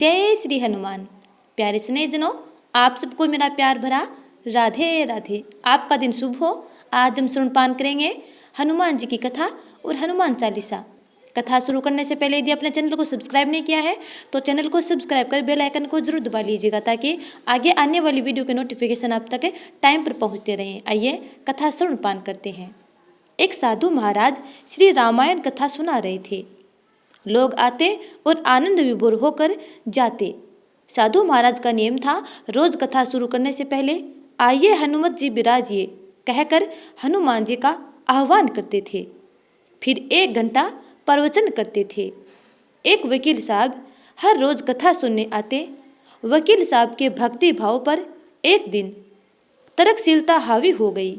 जय श्री हनुमान। प्यारे स्नेहजनों, आप सबको मेरा प्यार भरा राधे राधे। आपका दिन शुभ हो। आज हम श्रवण पान करेंगे हनुमान जी की कथा और हनुमान चालीसा। कथा शुरू करने से पहले यदि अपने चैनल को सब्सक्राइब नहीं किया है तो चैनल को सब्सक्राइब कर बेल आइकन को जरूर दबा लीजिएगा, ताकि आगे आने वाली वीडियो के नोटिफिकेशन आप तक टाइम पर पहुँचते रहें। आइए कथा श्रवण पान करते हैं। एक साधु महाराज श्री रामायण कथा सुना रहे थे। लोग आते और आनंद विभोर होकर जाते। साधु महाराज का नियम था, रोज कथा शुरू करने से पहले आइए हनुमत जी विराजिए कहकर हनुमान जी का आह्वान करते थे। फिर 1 घंटा प्रवचन करते थे। एक वकील साहब हर रोज कथा सुनने आते। वकील साहब के भक्ति भाव पर एक दिन तर्कशीलता हावी हो गई।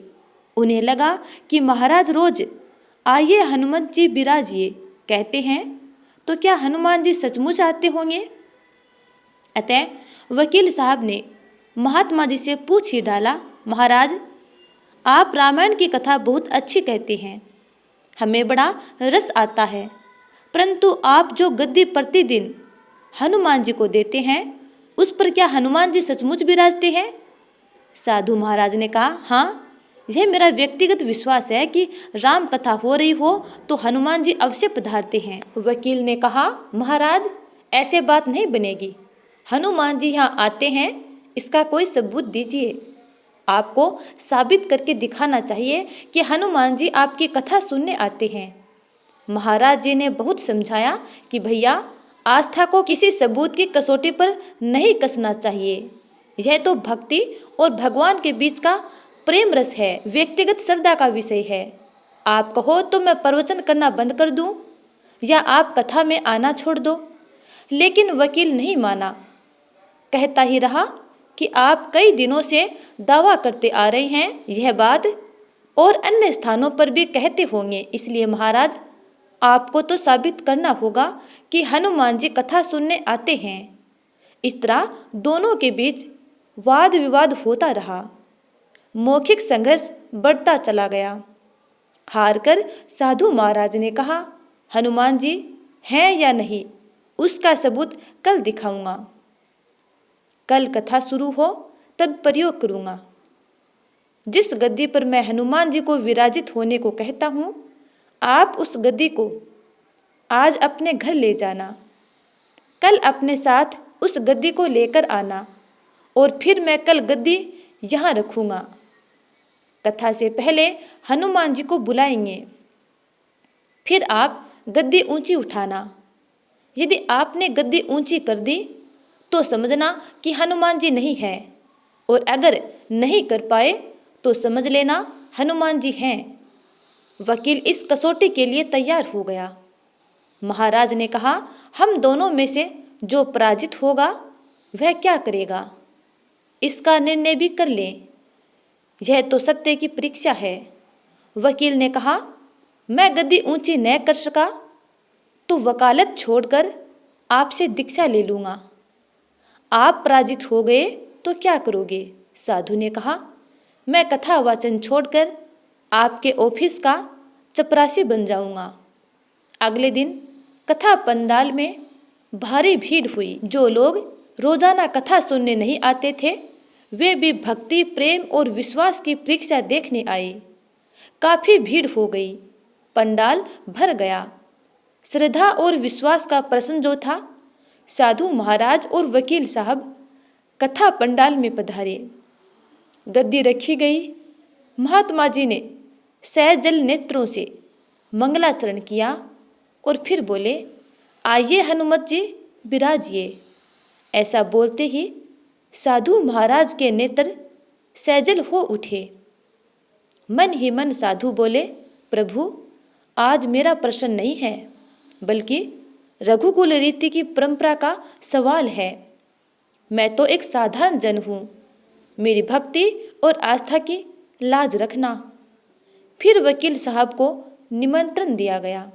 उन्हें लगा कि महाराज रोज आइए हनुमत जी विराजिए कहते हैं, तो क्या हनुमान जी सचमुच आते होंगे? अतः वकील साहब ने महात्मा जी से पूछ ही डाला, महाराज आप रामायण की कथा बहुत अच्छी कहते हैं, हमें बड़ा रस आता है, परंतु आप जो गद्दी प्रतिदिन हनुमान जी को देते हैं उस पर क्या हनुमान जी सचमुच विराजते हैं? साधु महाराज ने कहा, हाँ, यह मेरा व्यक्तिगत विश्वास है कि राम कथा हो रही हो तो हनुमान जी अवश्य पधारते हैं। वकील ने कहा, महाराज ऐसे बात नहीं बनेगी, हनुमान जी यहाँ आते हैं, इसका कोई सबूत दीजिए। आपको साबित करके दिखाना चाहिए कि हनुमान जी आपकी कथा सुनने आते हैं। महाराज जी ने बहुत समझाया कि भैया, आस्था को किसी सबूत की कसौटी पर नहीं कसना चाहिए। यह तो भक्ति और भगवान के बीच का प्रेम रस है, व्यक्तिगत श्रद्धा का विषय है। आप कहो तो मैं प्रवचन करना बंद कर दूं या आप कथा में आना छोड़ दो। लेकिन वकील नहीं माना, कहता ही रहा कि आप कई दिनों से दावा करते आ रहे हैं, यह बात और अन्य स्थानों पर भी कहते होंगे, इसलिए महाराज आपको तो साबित करना होगा कि हनुमान जी कथा सुनने आते हैं। इस तरह दोनों के बीच वाद विवाद होता रहा। मौखिक संघर्ष बढ़ता चला गया। हारकर साधु महाराज ने कहा, हनुमान जी हैं या नहीं उसका सबूत कल दिखाऊंगा। कल कथा शुरू हो तब प्रयोग करूंगा। जिस गद्दी पर मैं हनुमान जी को विराजित होने को कहता हूँ, आप उस गद्दी को आज अपने घर ले जाना। कल अपने साथ उस गद्दी को लेकर आना और फिर मैं कल गद्दी यहाँ रखूँगा। कथा से पहले हनुमान जी को बुलाएंगे, फिर आप गद्दी ऊंची उठाना। यदि आपने गद्दी ऊंची कर दी तो समझना कि हनुमान जी नहीं है, और अगर नहीं कर पाए तो समझ लेना हनुमान जी हैं। वकील इस कसौटी के लिए तैयार हो गया। महाराज ने कहा, हम दोनों में से जो पराजित होगा वह क्या करेगा, इसका निर्णय भी कर लें। यह तो सत्य की परीक्षा है। वकील ने कहा, मैं गद्दी ऊंची न कर सका तो वकालत छोड़कर आपसे दीक्षा ले लूँगा। आप पराजित हो गए तो क्या करोगे? साधु ने कहा, मैं कथा वाचन छोड़कर आपके ऑफिस का चपरासी बन जाऊँगा। अगले दिन कथा पंडाल में भारी भीड़ हुई। जो लोग रोजाना कथा सुनने नहीं आते थे वे भी भक्ति, प्रेम और विश्वास की परीक्षा देखने आए। काफी भीड़ हो गई, पंडाल भर गया। श्रद्धा और विश्वास का प्रश्न जो था, साधु महाराज और वकील साहब कथा पंडाल में पधारे। गद्दी रखी गई। महात्मा जी ने सहजल नेत्रों से मंगलाचरण किया और फिर बोले, आइए हनुमत जी विराजिए। ऐसा बोलते ही साधु महाराज के नेत्र सैजल हो उठे। मन ही मन साधु बोले, प्रभु आज मेरा प्रश्न नहीं है, बल्कि रघुकुल रीति की परंपरा का सवाल है। मैं तो एक साधारण जन हूँ, मेरी भक्ति और आस्था की लाज रखना। फिर वकील साहब को निमंत्रण दिया गया,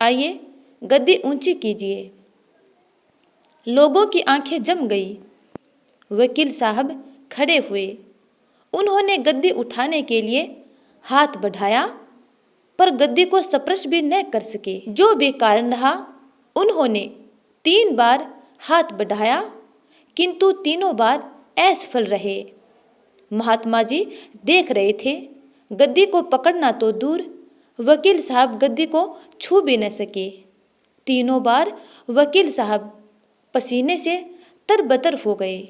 आइए गद्दी ऊंची कीजिए। लोगों की आंखें जम गई। वकील साहब खड़े हुए। उन्होंने गद्दी उठाने के लिए हाथ बढ़ाया, पर गद्दी को स्पर्श भी न कर सके। जो भी कारण रहा, उन्होंने 3 बार हाथ बढ़ाया, किंतु तीनों बार असफल रहे। महात्मा जी देख रहे थे, गद्दी को पकड़ना तो दूर, वकील साहब गद्दी को छू भी न सके। तीनों बार वकील साहब पसीने से तरबतर हो गए।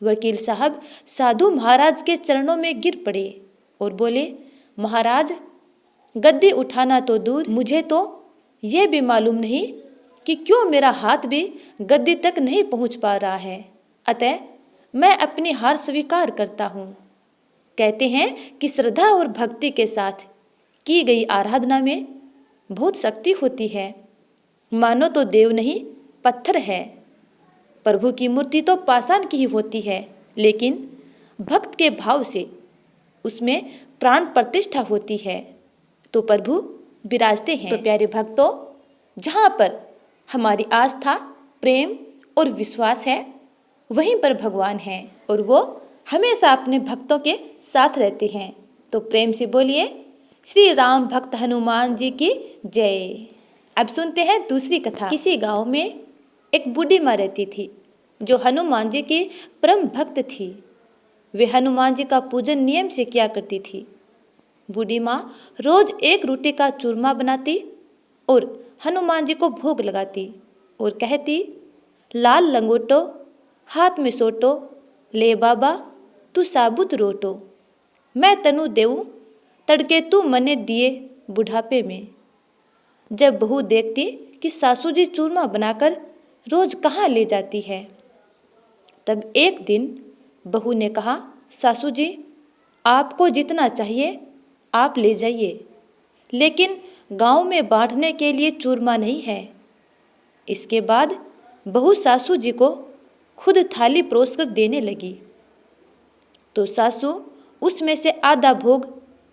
वकील साहब साधु महाराज के चरणों में गिर पड़े और बोले, महाराज, गद्दी उठाना तो दूर, मुझे तो ये भी मालूम नहीं कि क्यों मेरा हाथ भी गद्दी तक नहीं पहुंच पा रहा है। अतः मैं अपनी हार स्वीकार करता हूँ। कहते हैं कि श्रद्धा और भक्ति के साथ की गई आराधना में बहुत शक्ति होती है। मानो तो देव नहीं, पत्थर है। प्रभु की मूर्ति तो पाषाण की ही होती है, लेकिन भक्त के भाव से उसमें प्राण प्रतिष्ठा होती है, तो प्रभु विराजते हैं। तो प्यारे भक्तों, जहाँ पर हमारी आस्था, प्रेम और विश्वास है, वहीं पर भगवान हैं और वो हमेशा अपने भक्तों के साथ रहते हैं। तो प्रेम से बोलिए, श्री राम भक्त हनुमान जी की जय। अब सुनते हैं दूसरी कथा। किसी गांव में एक बूढ़ी माँ रहती थी, जो हनुमान जी की परम भक्त थी। वे हनुमान जी का पूजन नियम से किया करती थी। बूढ़ी माँ रोज एक रोटी का चूरमा बनाती और हनुमान जी को भोग लगाती और कहती, लाल लंगोटो हाथ में सोटो, ले बाबा तू साबुत रोटो, मैं तनु देऊं तड़के तू मने दिए बुढ़ापे में। जब बहू देखती कि सासू जी चूरमा बनाकर रोज कहाँ ले जाती है, तब एक दिन बहू ने कहा, सासू जी, आपको जितना चाहिए आप ले जाइए, लेकिन गांव में बांटने के लिए चूरमा नहीं है। इसके बाद बहू सासू जी को खुद थाली परोसकर देने लगी, तो सासू उसमें से आधा भोग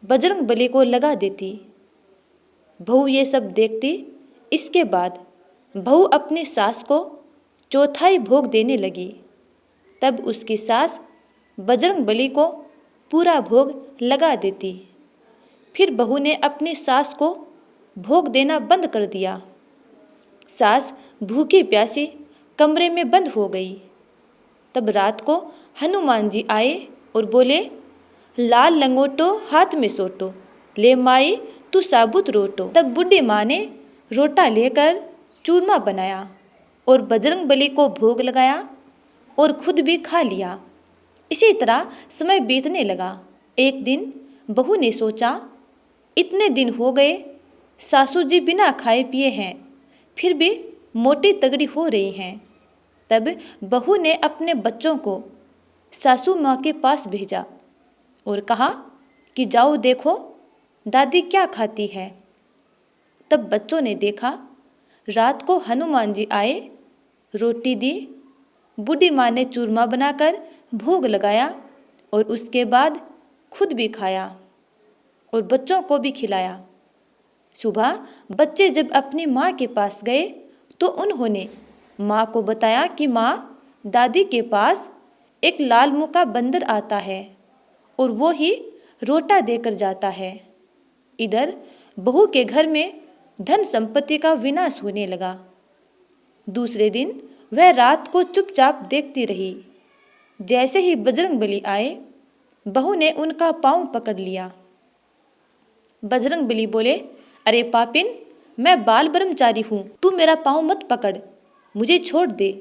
बजरंग बली को लगा देती। बहू ये सब देखती। इसके बाद बहू अपनी सास को चौथाई भोग देने लगी। तब उसकी सास बजरंग बली को पूरा भोग लगा देती। फिर बहू ने अपनी सास को भोग देना बंद कर दिया। सास भूखी प्यासी कमरे में बंद हो गई। तब रात को हनुमान जी आए और बोले, लाल लंगोटो हाथ में सोटो, ले माई तू साबुत रोटो। तब बूढ़ी माँ ने रोटा लेकर चूरमा बनाया और बजरंग बली को भोग लगाया और खुद भी खा लिया। इसी तरह समय बीतने लगा। एक दिन बहू ने सोचा, इतने दिन हो गए सासू जी बिना खाए पिए हैं, फिर भी मोटी तगड़ी हो रही हैं। तब बहू ने अपने बच्चों को सासू माँ के पास भेजा और कहा कि जाओ देखो दादी क्या खाती है। तब बच्चों ने देखा, रात को हनुमान जी आए, रोटी दी, बूढ़ी माँ ने चूरमा बनाकर भोग लगाया और उसके बाद खुद भी खाया और बच्चों को भी खिलाया। सुबह बच्चे जब अपनी माँ के पास गए तो उन्होंने माँ को बताया कि माँ, दादी के पास एक लाल मुंह का बंदर आता है और वो ही रोटा देकर जाता है। इधर बहू के घर में धन संपत्ति का विनाश होने लगा। दूसरे दिन वह रात को चुपचाप देखती रही। जैसे ही बजरंगबली आए, बहू ने उनका पांव पकड़ लिया। बजरंगबली बोले, अरे पापिन, मैं बाल ब्रह्मचारी हूँ, तू मेरा पांव मत पकड़, मुझे छोड़ दे।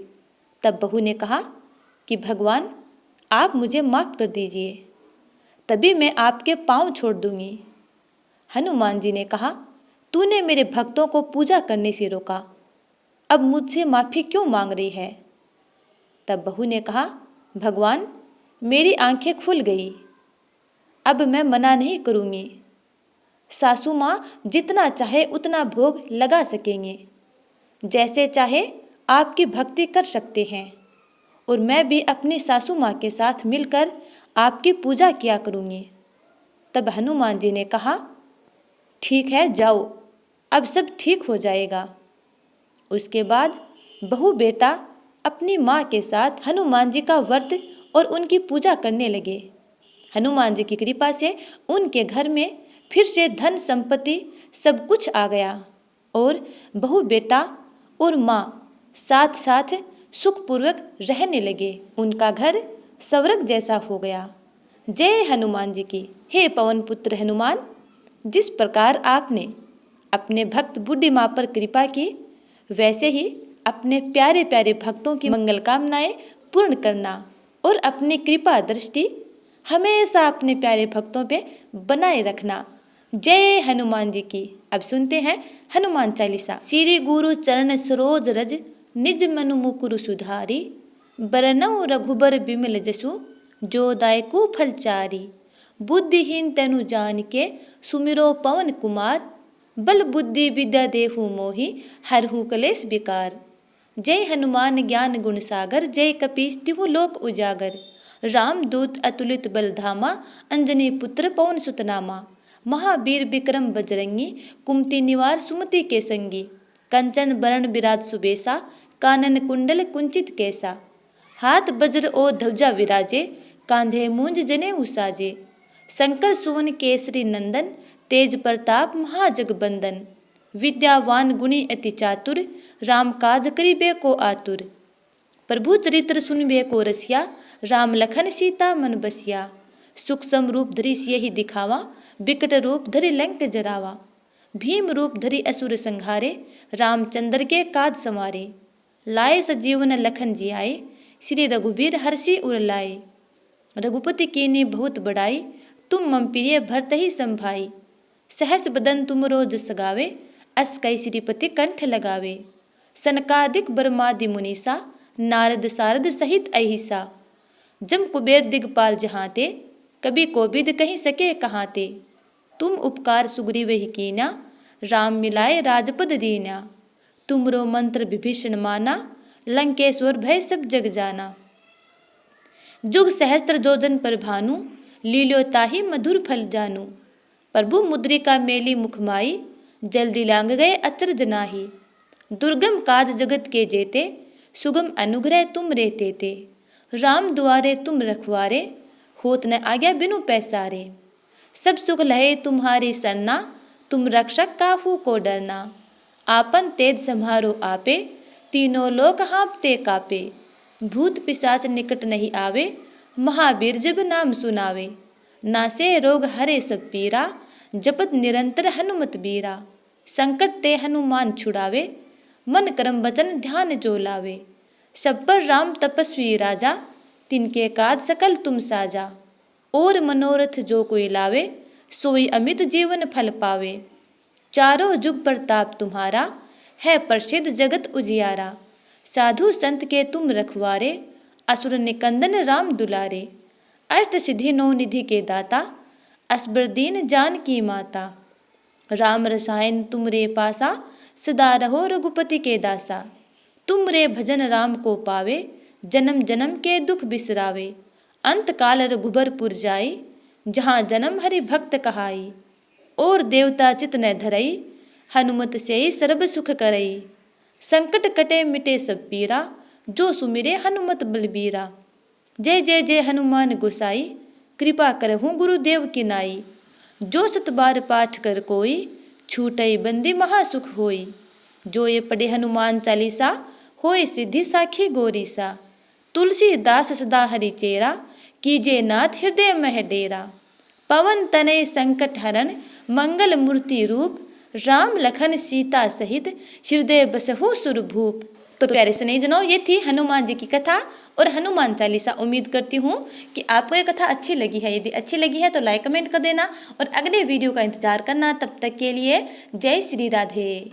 तब बहू ने कहा कि भगवान, आप मुझे माफ़ कर दीजिए, तभी मैं आपके पांव छोड़ दूंगी। हनुमान जी ने कहा, तूने मेरे भक्तों को पूजा करने से रोका, अब मुझसे माफ़ी क्यों मांग रही है? तब बहू ने कहा, भगवान, मेरी आंखें खुल गई, अब मैं मना नहीं करूँगी। सासू माँ जितना चाहे उतना भोग लगा सकेंगे, जैसे चाहे आपकी भक्ति कर सकते हैं, और मैं भी अपनी सासू माँ के साथ मिलकर आपकी पूजा किया करूँगी। तब हनुमान जी ने कहा, ठीक है, जाओ, अब सब ठीक हो जाएगा। उसके बाद बहू बेटा अपनी माँ के साथ हनुमान जी का व्रत और उनकी पूजा करने लगे। हनुमान जी की कृपा से उनके घर में फिर से धन संपत्ति सब कुछ आ गया और बहू बेटा और माँ साथ साथ सुखपूर्वक रहने लगे। उनका घर स्वर्ग जैसा हो गया। जय हनुमान जी की। हे पवन पुत्र हनुमान, जिस प्रकार आपने अपने भक्त बूढ़ी माँ पर कृपा की, वैसे ही अपने प्यारे प्यारे भक्तों की मंगल कामनाएं पूर्ण करना और अपनी कृपा दृष्टि हमेशा अपने प्यारे भक्तों पे बनाए रखना। जय हनुमान जी की। अब सुनते हैं हनुमान चालीसा। श्री गुरु चरण सरोज रज, निज मनु मुकुरु सुधारी। बरनउँ रघुबर बिमल जसु, जो दायकु फलचारी। बुद्धिहीन तनु जानिके, सुमिरो पवन कुमार। बल बुद्धि विद्या देहु मोहि, हरहु कलेश विकार। जय हनुमान ज्ञान गुण सागर, जय कपीस तिहु लोक उजागर। राम दूत अतुलित बल धामा, अंजनी पुत्र पवन सुत नामा। महावीर विक्रम बजरंगी, कुमति निवार सुमति के संगी। कंचन बरण विराज सुबेसा, कानन कुंडल कुंचित कैसा। हाथ वज्र ओ ध्वजा विराजे, कांधे मूंज जनेऊ साजे। शंकर सुवन केसरी नंदन, तेज प्रताप महाजगबंदन। विद्यावान गुणी अति चातुर, राम काज करिबे को आतुर। प्रभु चरित्र सुनबे को रसिया, राम लखन सीता मन बसिया। सूक्ष्म रूप धरि सियहि दिखावा, विकट रूप धरि लंक जरावा। भीम रूप धरि असुर संहारे, रामचंद्र के काज संवारे। लाए सजीवन लखन जियाए, श्री रघुबीर हर्षि उर लाए। रघुपति कीन्ही बहुत बड़ाई, तुम मम प्रिय भरतहि संभाई। सहस बदन तुम रोज सगावे, अस कई श्रीपति कंठ लगावे। सनकादिक ब्रह्मादि मुनीसा, नारद सारद सहित अहिसा। जम कुबेर दिगपाल जहांते, कभी कोबिद कहीं सके कहाते। तुम उपकार सुग्रीव ही कीना, राम मिलाए राजपद दीना। तुमरो मंत्र विभीषण माना, लंकेश्वर भय सब जग जाना। जुग सहस्त्र जोजन पर भानु, लील्यो ताहि मधुर फल जानू। प्रभु मुद्रिका मेली मुखमाई, जल्दी लांग गए अचरज नाहि। दुर्गम काज जगत के जेते, सुगम अनुग्रह तुम रहते ते। राम दुआरे तुम रखवारे, होत न आज्ञा बिनु पैसारे। सब सुख लहे तुम्हारी सरना, तुम रक्षक काहू को डरना। आपन तेज सम्हारो आपे, तीनों लोक हाँपते कापे। भूत पिशाच निकट नहीं आवे, महावीर जब नाम सुनावे। नासे रोग हरे सब पीरा, जपत निरंतर हनुमत बीरा। संकट ते हनुमान छुड़ावे, मन कर्म वचन ध्यान जो लावे। सब पर राम तपस्वी राजा, तिनके काज सकल तुम साजा। और मनोरथ जो कोई लावे, सोई अमित जीवन फल पावे। चारों जुग प्रताप तुम्हारा, है प्रसिद्ध जगत उजियारा। साधु संत के तुम रखवारे, असुर निकंदन राम दुलारे। अष्ट सिद्धि नौ निधि के दाता, असबर दीन जानकी माता। राम रसायन तुम रे पासा, सदा रहो रघुपति के दासा। तुम रे भजन राम को पावे, जन्म जन्म के दुख बिसरावे। अंत काल रघुबरपुर जाई, जहाँ जन्म हरि भक्त कहाई। और देवता चित न धरई, हनुमत से ही सर्ब सुख करई। संकट कटे मिटे सब पीरा, जो सुमिरे हनुमत बलबीरा। जय जय जय हनुमान गोसाई, कृपा करहूँ गुरुदेव की नाई। जो सत बार पाठ कर कोई, छूटई बंदी महासुख होई। जो ये पढ़े हनुमान चालीसा, होय सिद्धि साखी गोरीसा। तुलसीदास सदा हरि चेरा, कीजे नाथ हृदय मह डेरा। पवन तनय संकट हरण, मंगल मूर्ति रूप। राम लखन सीता सहित, हृदय बसहु सुरभूप। तो प्यारे स्नेहितजनों, ये थी हनुमान जी की कथा और हनुमान चालीसा। उम्मीद करती हूँ कि आपको ये कथा अच्छी लगी है। यदि अच्छी लगी है तो लाइक कमेंट कर देना और अगले वीडियो का इंतजार करना। तब तक के लिए जय श्री राधे।